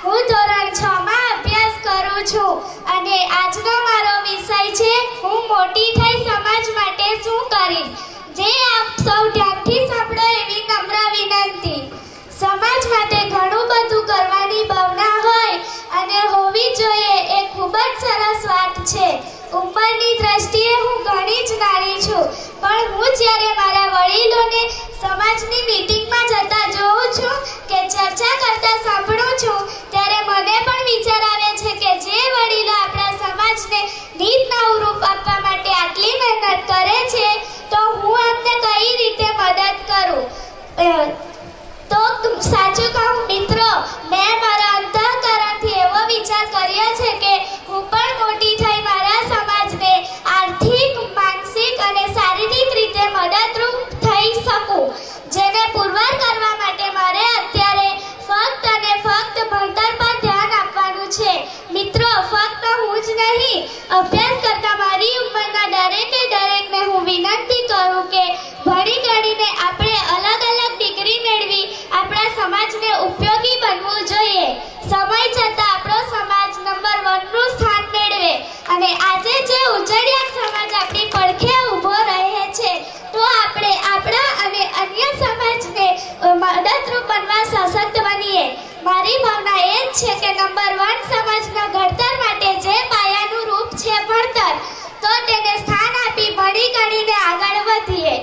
હું ધોરણ 6 માં અભ્યાસ કરું છું અને આજનો મારો વિષય છે હું મોટી થઈ સમાજ માટે શું કરીશ, જે આપ સૌ ધ્યાનથી સાંભળો એવી નમ્ર વિનંતી। સમાજ માટે ઘણું બધું કરવાની ભાવના હોય અને હોવી જોઈએ એ ખૂબ જ સરસ વાત છે। ઉંમરની દ્રષ્ટિએ હું ઘણી જ નાની છું, પણ હું જ્યારે મારા વડીલોને સમાજની મીટિંગમાં જતા જોઉં છું કે ચર્ચા કરતા સાંભળું છું ત્યારે મને પણ વિચાર આવે છે કે જે વડીલો આપણા સમાજને નીત નવું રૂપ આપવા માટે આટલી મહેનત કરે છે તો હું એમને કઈ રીતે મદદ કરું। તો સાચું કહું મિત્રો, મેં મારા અંતઃકરણથી એવો વિચાર કર્યો છે કે હું પણ મોટી થઈ મારા સમાજને આર્થિક, માનસિક અને શારીરિક રીતે મદદરૂપ થઈ શકું, જેને પુરવાર કરવા માટે મારે અત્યારે ફક્ત અને ફક્ત ભણતર પર ધ્યાન આપવાનું છે। મિત્રો, ફક્ત હું જ નહીં, અભ્યાસ કરતા મારી ઉંમરના દરેકને હું વિનંતી કરું કે ભણી ગણીને આપણે અલગ અલગ ડિગ્રી મેળવી આપણા સમાજને ઉપયોગી બનવું જોઈએ। સમય જતાં આપણો સમાજ નંબર 1 નું સ્થાન મેળવે અને આજે જે ઉજળિયા સમાજ આપણી પડખે ઊભો રહે છે તો આપણે આપણા અને અન્ય સમાજને મદદરૂપ બનવા સશક્ત બનીએ। મારી ભાવના એ જ છે કે નંબર 1 સમાજના ઘડતર માટે જે પાયાનું રૂપ છે ભણતર, તો તેને સ્થાન આપી ભણી ગણીને આગળ વધીએ।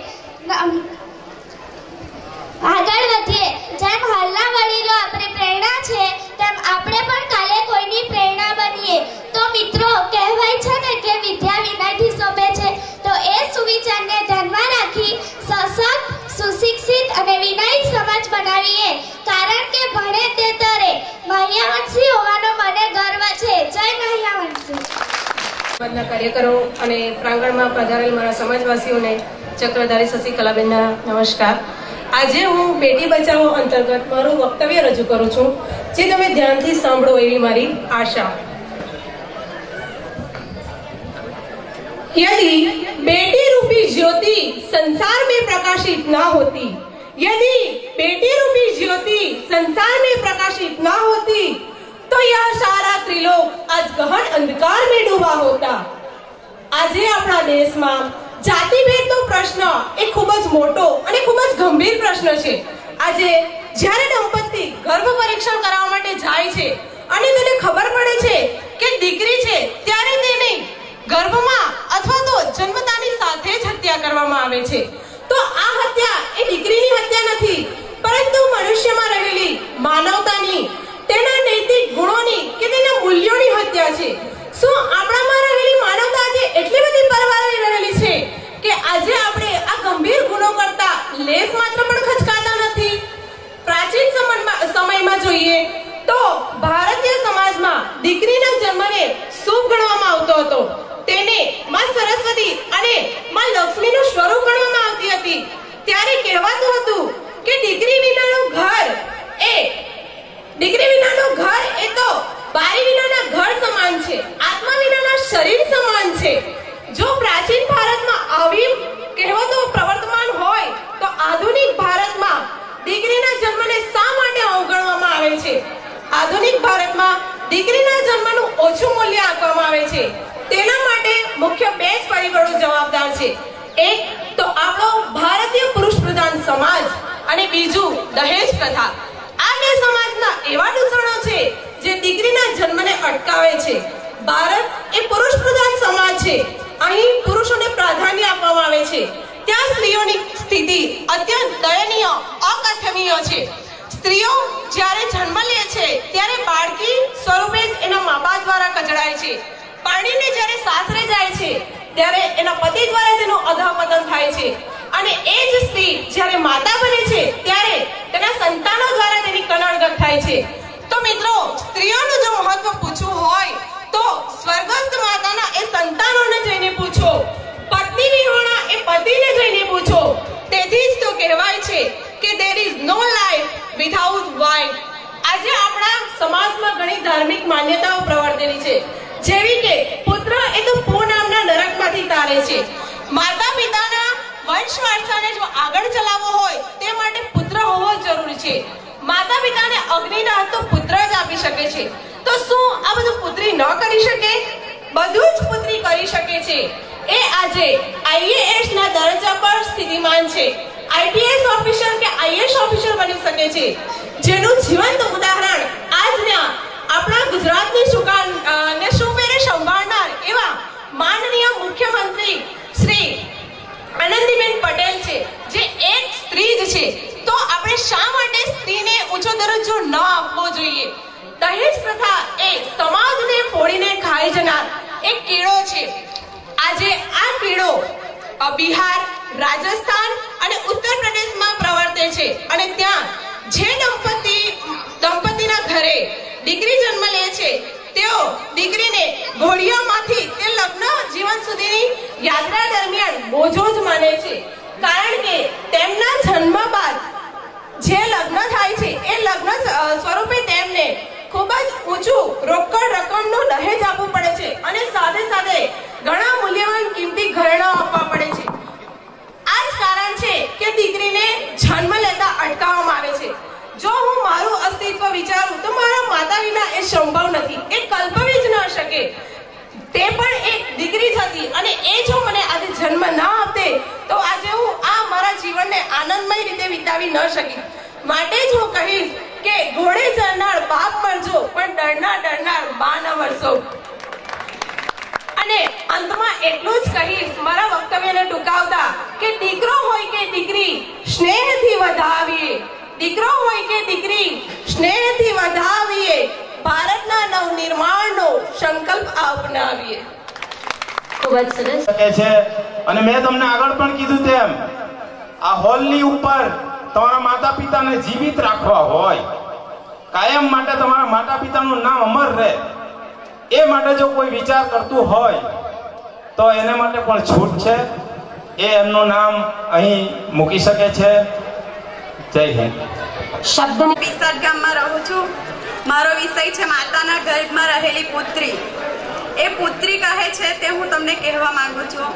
જેમ હાલના વડીલો આપણે પ્રેરણા છે તેમ આપણે પણ કાલે કોઈની પ્રેરણા બનીએ। તો મિત્રો, કહેવાય છે ને કે વિદ્યા વિનયથી શોભે છે, તો એ સુવિચારને ધ્યાનમાં રાખી સશક્ત, સુશિક્ષિત અને વિનયી સમાજ બનાવીએ, કારણ કે ભણે તે તરે। મહ્યાવંશી હોવાનો મને ગર્વ છે। જય મહ્યાવંશી। સમાજના કાર્યકરો અને પ્રાંગણમાં પધારેલ મારા સમાજવાસીઓને ચક્રધારી શશિકલાબેનના નમસ્કાર। આજે હું બેટી બચાવો અંતર્ગત મારું વક્તવ્ય રજૂ કરું છું, જે તમે ધ્યાનથી સાંભળો એવી મારી આશા। यदि बेटी रूपी ज्योति संसार में प्रकाशित ना होती, यदि बेटी रूपी ज्योति संसार में प्रकाशित ना होती, तो यह सारा त्रिलोक आज गहन अंधकार में डूबा होता। આજે આપણા દેશમાં જાતિભેદનો પ્રશ્ન એ ખૂબ જ મોટો અને ખૂબ જ ગંભીર પ્રશ્ન છે। આજે જ્યારે દંપતી ગર્ભ પરીક્ષણ કરાવવા માટે જાય છે અને તેને ખબર પડે છે કે દીકરી છે, ત્યારે તેને ગર્ભમાં અથવા તો જન્મતાની સાથે જ હત્યા કરવામાં આવે છે। તો આ હત્યા એ દીકરીની હત્યા નથી, પરંતુ મનુષ્યમાં રહેલી માનવતાની, તેના નૈતિક ગુણોની કે તેના મૂલ્યોની હત્યા છે। શું આપણામાં રહેલી માનવતા આજે એટલી બધી પરવારી રહેલી છે કે આજે આપણે આ ગંભીર ગુનો કરતા લેશ માત્ર પણ ખચકાતા નથી? પ્રાચીન સમયમાં જોઈએ તો ભારતીય સમાજમાં દીકરીના જન્મને શુભ ગણવામાં આવતો હતો। તેને માં સરસ્વતી અને માં લક્ષ્મીનું સ્વરૂપ ગણવામાં આવતી હતી। ત્યારે કહેવાતું હતું કે દીકરી વિનાનું ઘર એ તો બારી વિનાના ઘર સમાન છે, આત્મા વિનાના શરીર સમાન છે। જો પ્રાચીન ભારતમાં આવી કહેવતો પ્રવર્તમાન હોય તો આધુનિક ભારતમાં દીકરીના જન્મને શા માટે અવગણવામાં આવે છે? આધુનિક ભારતમાં દીકરીના જન્મનું ઓછું મૂલ્ય આપવામાં આવે છે। તેના માટે મુખ્ય 2 જ પરિબળો જવાબદાર છે। એક તો આપણો ભારતીય પુરુષ પ્રધાન સમાજ અને બીજું દહેજ પ્રથા। આ 2 સમાજના એવા દૂષણો છે જે દીકરીના જન્મને અટકાવે છે। ભારત એ પુરુષ પ્રધાન સમાજ છે। અહીં પુરુષોને પ્રાધાન્ય આપવામાં આવે છે, ત્યાં સ્ત્રીઓની સ્થિતિ અત્યંત દયનીય, અકથનીય છે। સ્ત્રીઓ જ્યારે જન્મ લે છે ત્યારે બાળકી સ્વરૂપે જ એના મા-બાપ દ્વારા કચડાય છે। પાણીને જ્યારે સાસરે જાય છે ત્યારે એના પતિ દ્વારા તેનું અધઃપતન થાય છે, અને એ જ સ્ત્રી જ્યારે માતા બને છે ત્યારે તેના સંતાનો દ્વારા તેની કનડગત થાય છે। તો મિત્રો, સ્ત્રીઓનું જો મહત્વ પૂછવું હોય તો સ્વર્ગસ્થ માતાના એ સંતાનોને જઈને પૂછો, પત્ની વિહોણા એ પતિને જઈને પૂછો। તેથી જ તો કહેવાય છે કે there is no life without wife। આજે આપણા સમાજમાં ઘણી ધાર્મિક માન્યતાઓ પ્રવર્તેલી છે, જેવી કે પુત્ર એ તો પૂનામના નરકમાંથી તારે છે। માતા પિતાના વંશ વારસાને જો આગળ ચલાવવો હોય તે માટે પુત્ર હોવો જરૂરી છે। માતા પિતાને અગ્નિના હાથ તો પુત્ર જ આપી શકે છે, તો શું આ બધું પુત્રી ન કરી શકે? બધું જ પુત્રી કરી શકે છે. એ આજે IAS ના દરજ્જા પર સ્થિતિમાન છે, IPS ઓફિસર કે IAS ઓફિસર બની શકે છે, જેનું જીવંત ઉદાહરણ આજના આપણા ગુજરાતની સુકાન ને સુપેરે સંભાળનાર એવા માનનીય મુખ્યમંત્રી શ્રી આનંદીબેન પટેલ છે, જે એક સ્ત્રી જ છે. તો આપણે શા માટે સ્ત્રીને ઊંચો દરજ્જો ન આપવો જોઈએ? દહેજ પ્રથા એ સમાજને ફોડીને ખાઈ જનાર એક કીડો છે. આજે આ કીડો બિહાર, રાજસ્થાન અને ઉત્તર પ્રદેશમાં પ્રવર્તે છે, અને ત્યાં જે દંપતીના ઘરે દીકરી જન્મ લે છે, તેઓ દીકરીને ઘોડિયામાંથી તે લગ્ન જીવન સુધીની યાત્રા દરમિયાન બોજો જ માને છે, કારણ કે તેમના જન્મ બાદ જે લગ્ન થાય છે એ લગ્ન સ્વરૂપે તેમને ખૂબ જ ઊંચું રોકડ રકમનું દહેજ આપવું પડે છે, અને સાથે સાથે ઘણા મૂલ્યવાન કિંમતી ઘરેણાં આપવા પડે છે. આ જ કારણ છે કે દીકરીને જન્મ લેતા અટકાવવામાં આવે છે. જો હું મારું અસ્તિત્વ વિચારું તો મારા માતા વિના એ સંભવ નથી, એ કલ્પવી જ ન શકે. તે પણ એક દીકરી જ હતી, અને એ જો મને આજે જન્મ ન આપતે તો આજે હું આ મારા જીવનને આનંદમય રીતે વિતાવી ન શકી. માટે જ હું કહીશ કે ઘોડે ચડનાર બાપ મરજો, પણ ડરનાર બા ન મરશો. અને અંતમાં એટલું જ કહીશ મારા વક્તવ્યને ટૂંકાવતા કે દીકરો હોય કે દીકરી સ્નેહથી વધાવીએ, દીકરો હોય કે દીકરી સ્નેહથી વધાવીએ, ભારતના નવનિર્માણનો સંકલ્પ અપનાવીએ. ખૂબ જ સરસ છે. અને મેં તમને આગળ પણ કીધું તેમ આ હોલની ઉપર તમારા માતા પિતાને જીવિત રાખવા હોય, કાયમ માટે તમારા માતા પિતાનું નામ અમર રહે, એ માટે જો કોઈ વિચાર કરતું હોય તો એને માટે પણ છૂટ છે. એ એમનું નામ અહીં મૂકી શકે છે. જય હિન્દ. શબ્દની વિસાદ ગામમાં રહું છું. મારો વિષય છે માતાના ગર્ભમાં રહેલી પુત્રી. એ પુત્રી કહે છે તે હું તમને કહેવા માંગુ છું.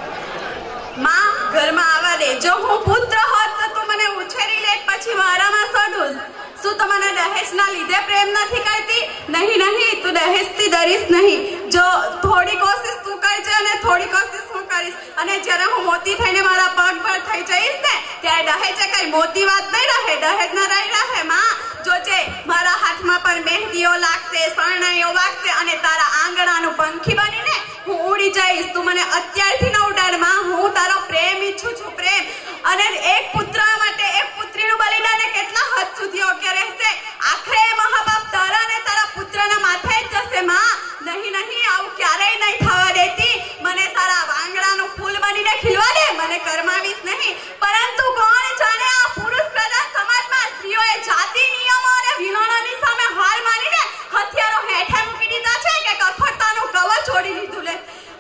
માં ઘરમાં આવવા દે. જો હું પુત્ર હોત તો તું મને ઉછેરી લે, પછી મારામાં શોધું. શું તો મને દહેજના લીધે પ્રેમ નથી કરતી? નહીં, તું દહેજથી ડરીશ નહીં. જો થોડી કોશિશ તું કરજે અને થોડી કોશિશ હું કરીશ, અને જ્યારે હું મોટી થઈને મારા પગ પર થઈ જઈશ ને ત્યારે દહેજ કઈ મોટી વાત નહીં રહે, દહેજ ન રહે. માં જોજે મારા હાથમાં પણ મહેંદીઓ લાગશે, શરણાઈઓ વાગશે, અને તારા આંગણાનું પંખી બનીને હું ઉડી જઈશ. તું મને અત્યારથી ન ઉડાડ માં, હું તારો પ્રેમ ઈચ્છું છું, પ્રેમ. અને એક પુત્ર માટે એક પુત્રીનું બલિદાન કેટલા હદ સુધી યોગ્ય રહેશે? આખરે મહાબાપ તારા ને તારા પુત્રના માથે જ જશે. માં નહીં, આવું ક્યારેય નહીં થવા દેતી. મને તારા આંગણાનું ફૂલ બનીને ખીલવા દે, મને કરમાવીશ નહીં. પરંતુ કોણ જાણે આ પુરુષ પ્રધાન સમાજમાં સ્ત્રીઓએ જાતિ નિયમો અને વિલણોની સામે હાર માનીને હથિયારો હેઠે મૂકી દીધા છે કે કઠોરતાનું કવચ છોડી દીધું લે.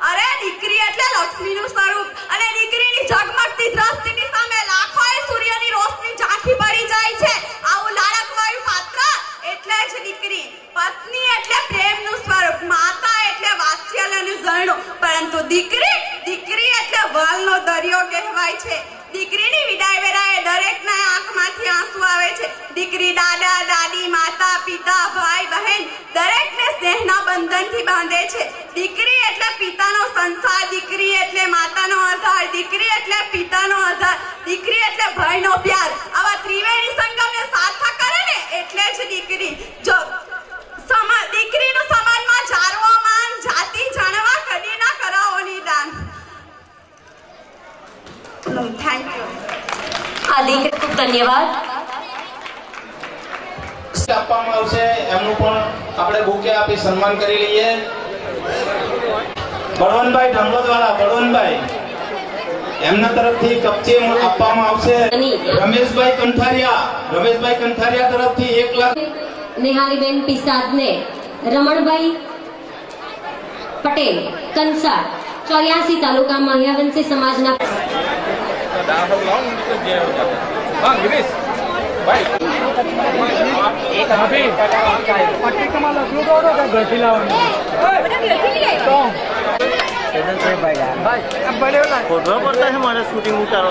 અરે દીકરી એટલે લક્ષ્મીનું સ્વરૂપ, અને દીકરીની ઝગમગતી દ્રષ્ટિની સામે લાખોએ સૂર્યની રોશની ઝાંખી પડી જાય છે. આવું લાડકવાયું પાત્ર એટલે જ દીકરી. પત્ની એટલે પ્રેમનું સ્વરૂપ, માતા એટલે વાત્સલ્યનું ઝરણું, પરંતુ દીકરી એટલે વાલનો દરિયો કહેવાય છે. દીકરીની વિદાય વેળાએ દરેકના આંખમાંથી આંસુ આવે છે. દીકરી દાદા દાદી, માતા પિતા, ભાઈ બહેન દરેકને સ્નેહના બંધનથી બાંધે છે. દીકરી એટલે પિતાનો સંસાર, દીકરી એટલે માતાનો આધાર, દીકરી એટલે પિતાનો આધાર, દીકરી એટલે ભાઈનો પ્યાર. આવા ત્રિવેણી સંગમને સાર્થક કરે ને એટલે જ દીકરી. જો દીકરીનું સમાજમાં જાળવો માન, જાતિ જાણવા કદી ના કરાવો નિદાન. Thank you. આ દીકરી ખૂબ ધન્યવાદ. આપવામાં આવશે એમનું પણ આપણે બુકે આપી સન્માન કરી લઈએ. બળવંતભાઈ ઢંગોદવાલા, બળવંતભાઈ એમના તરફથી કપચી આપવામાં આવશે. રમેશભાઈ કંઠારિયા તરફથી 1 લાખ. નેહાલીબેન પિસાદને રમણભાઈ પટેલ કંસાર 84 તાલુકા મહ્યાવંશી સમાજના मारे शूटिंग उतारो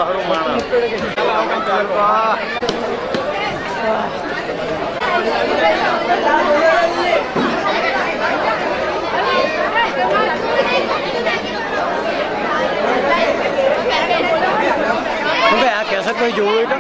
આ કેસેટ કોઈ જોવું હોય તો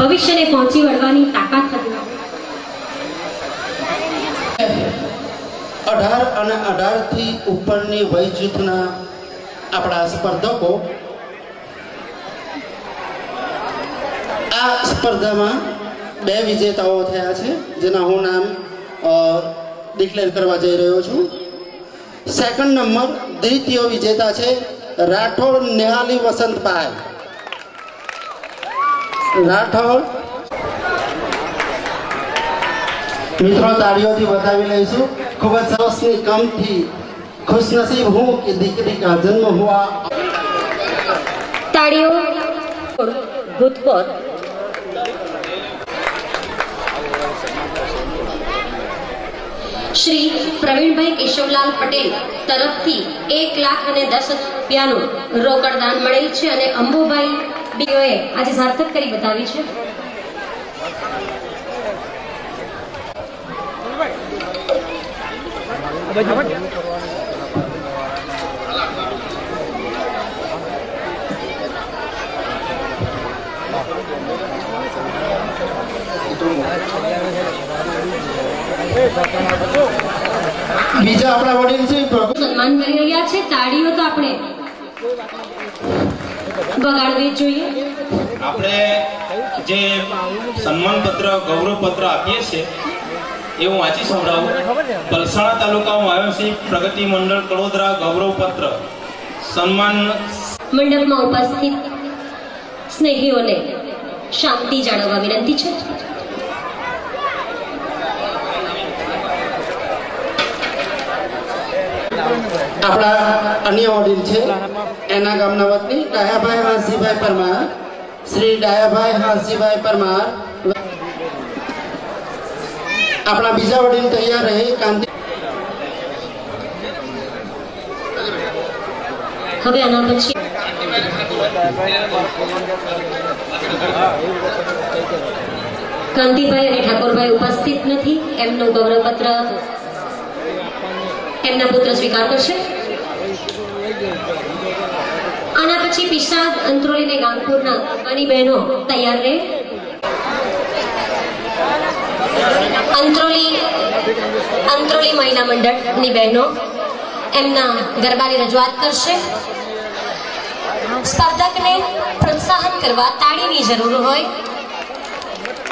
ભવિષ્યને પહોંચી વળવાની તાકાત હતી. 18 અને 18 થી ઉપરની વય જૂથના આપણા સ્પર્ધકો આ સ્પર્ધામાં 2 વિજેતાઓ થયા છે, જેના હું નામ ડિક્લેર કરવા જઈ રહ્યો છું. સેકન્ડ નંબર દ્વિતીય વિજેતા છે રાઠોડ નેહાલી વસંતભાઈ રાઠોડ. મિત્રો તાળીઓથી બતાવી લઈશું. ખૂબ જ સરસની કમથી ખુશનસીબ હું કે દીકરી કા જન્મ હુઆ. તાળીઓ ભૂતપોર શ્રી પ્રવીણભાઈ કેશવલાલ પટેલ તરફથી 1,10,000 રૂપિયાનું રોકડ દાન મળેલ છે અને અંબુભાઈ બીઓએ આજે સાર્થક કરી બતાવી છે. બીજા આપણા વડીલ છે સન્માન કરી રહ્યા છે. તાળીઓ તો આપણે વગાડવી જોઈએ. આપણે જે સન્માન પત્ર ગૌરવ પત્ર આપીએ છીએ એ હું વાંચી સંભળાવું. પલસાણા તાલુકામાં આવ્યો છે પ્રગતિ મંડળ કડોદરા ગૌરવ પત્ર સન્માન મંડપમાં ઉપસ્થિત સ્નેહીઓને શાંતિ જાળવવા વિનંતી છે. આપણા અન્ય વડીલ છે એના ગામના વતની ડાયાભાઈ હાંસીભાઈ પરમાર. શ્રી ડાયાભાઈ હાંસીભાઈ પરમાર. આપણા બીજા વડીલ તૈયાર રહે. કાંતિ હવે આના પછી કાંતિભાઈ અને ઠાકોરભાઈ ઉપસ્થિત નથી. એમનું ગૌરવપત્ર એમના પુત્ર સ્વીકાર કરશે. આના પછી પિશાદ અંત્રોલી ને ગાંગપુરના નાની બહેનો તૈયાર રહે. અંત્રોલી મહિલા મંડળની બહેનો એમના ગરબાની રજૂઆત કરશે. સ્પર્ધકને પ્રોત્સાહન કરવા તાળીની જરૂર હોય.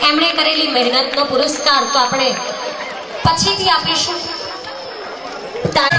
એમણે કરેલી મહેનતનો પુરસ્કાર તો આપણે પછીથી આપીશું. તાળી